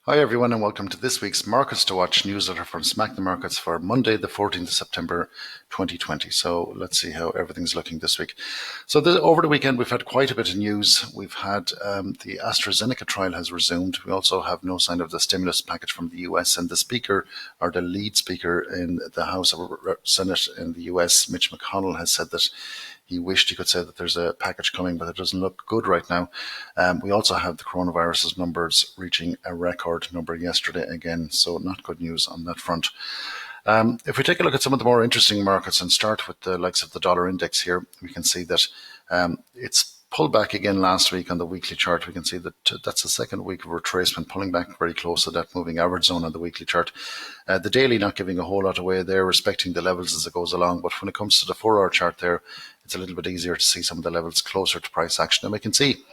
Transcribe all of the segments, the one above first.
Hi everyone and welcome to this week's Markets to Watch newsletter from Smack the Markets for Monday the 14th of September 2020. So let's see how everything's looking this week. So over the weekend we've had quite a bit of news. We've had the AstraZeneca trial has resumed. We also have no sign of the stimulus package from the US, and the speaker or the lead speaker in the House of Senate in the US, Mitch McConnell, has said that he wished he could say that there's a package coming, but it doesn't look good right now. We also have the coronavirus numbers reaching a record number yesterday again, so not good news on that front. If we take a look at some of the more interesting markets and start with the likes of the dollar index here, we can see that it's pulled back again last week on the weekly chart. We can see that that's the second week of retracement, pulling back very close to that moving average zone on the weekly chart. The daily not giving a whole lot away there, respecting the levels as it goes along. But when it comes to the 4-hour chart there, it's a little bit easier to see some of the levels closer to price action. And we can see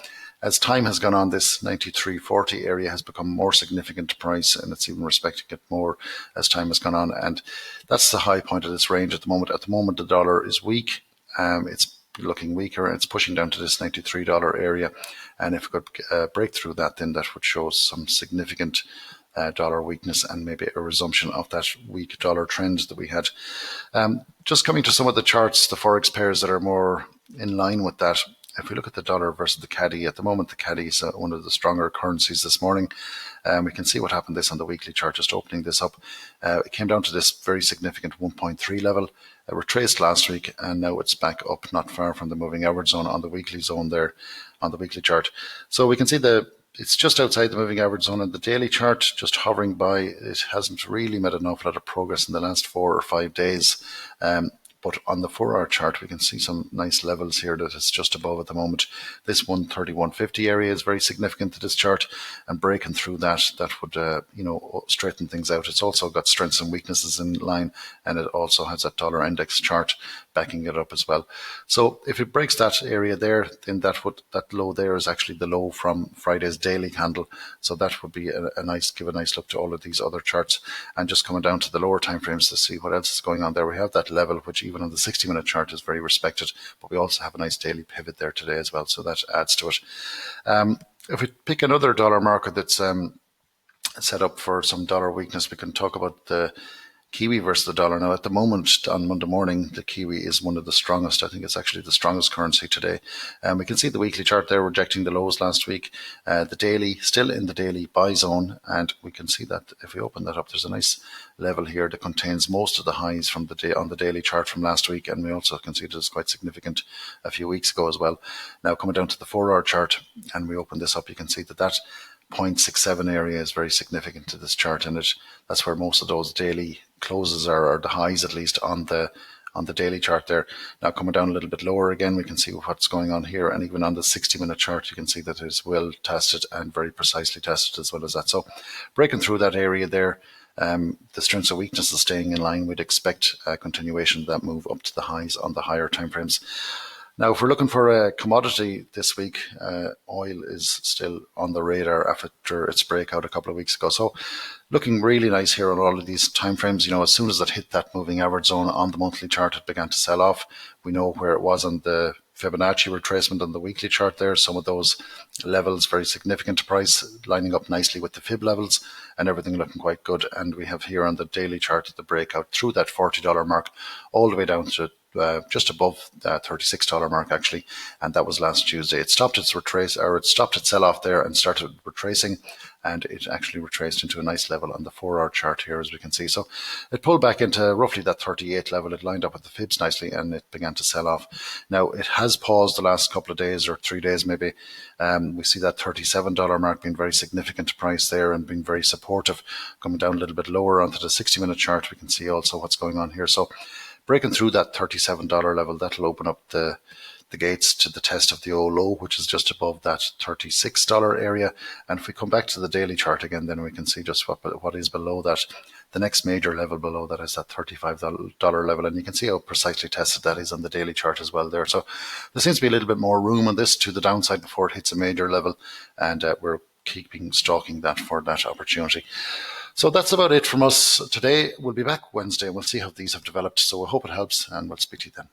as time has gone on, this 93.40 area has become more significant to price, and it's even respecting it more as time has gone on. And that's the high point of this range at the moment. At the moment, the dollar is weak. It's looking weaker, and it's pushing down to this $93 area. And if it could break through that, then that would show some significant dollar weakness and maybe a resumption of that weak dollar trend that we had. Just coming to some of the charts, the forex pairs that are more in line with that. If we look at the dollar versus the CAD, at the moment the CAD is one of the stronger currencies this morning. We can see what happened this on the weekly chart, just opening this up. It came down to this very significant 1.3 level. It retraced last week, and now it's back up not far from the moving average zone on the weekly zone there on the weekly chart. So we can see it's just outside the moving average zone on the daily chart, just hovering by. It hasn't really made an awful lot of progress in the last 4 or 5 days. But on the 4-hour chart, we can see some nice levels here that it's just above at the moment. This 131.50 area is very significant to this chart, and breaking through that would, straighten things out. It's also got strengths and weaknesses in line, and it also has that dollar index chart backing it up as well. So if it breaks that area there, then that low there is actually the low from Friday's daily candle. So that would be a nice look to all of these other charts. And just coming down to the lower time frames to see what else is going on there, we have that level, which even on the 60-minute chart is very respected, but we also have a nice daily pivot there today as well, so that adds to it. If we pick another dollar market that's set up for some dollar weakness, we can talk about the Kiwi versus the dollar. Now, at the moment, on Monday morning, the Kiwi is one of the strongest. I think it's actually the strongest currency today. We can see the weekly chart there rejecting the lows last week. The daily, still in the daily buy zone. And we can see that if we open that up, there's a nice level here that contains most of the highs from the day on the daily chart from last week. And we also can see that it's quite significant a few weeks ago as well. Now, coming down to the 4-hour chart, and we open this up, you can see that 0.67 area is very significant to this chart, and that's where most of those daily closes are, or the highs at least on the daily chart there. Now coming down a little bit lower again, we can see what's going on here, and even on the 60-minute chart you can see that it's well tested and very precisely tested as well as that. So breaking through that area there, the strengths and weaknesses staying in line, we'd expect a continuation of that move up to the highs on the higher time frames. Now, if we're looking for a commodity this week, oil is still on the radar after its breakout a couple of weeks ago. So looking really nice here on all of these timeframes. As soon as it hit that moving average zone on the monthly chart, it began to sell off. We know where it was on the Fibonacci retracement on the weekly chart there. Some of those levels very significant to price, lining up nicely with the fib levels, and everything looking quite good. And we have here on the daily chart the breakout through that $40 mark all the way down to just above the $36 mark actually, and that was last Tuesday. It stopped its sell off there and started retracing, and it actually retraced into a nice level on the 4-hour chart here, as we can see. So it pulled back into roughly that 38 level. It lined up with the fibs nicely, and it began to sell off. Now it has paused the last couple of days, or 3 days maybe. We see that $37 mark being very significant to price there and being very supportive. Coming down a little bit lower onto the 60-minute chart, we can see also what's going on here. So breaking through that $37 level, that'll open up the gates to the test of the old low, which is just above that $36 area. And if we come back to the daily chart again, then we can see just what is below that. The next major level below that is that $35 level, and you can see how precisely tested that is on the daily chart as well there. So there seems to be a little bit more room on this to the downside before it hits a major level, and we're stalking that for that opportunity. So that's about it from us today. We'll be back Wednesday and we'll see how these have developed. So I hope it helps, and we'll speak to you then.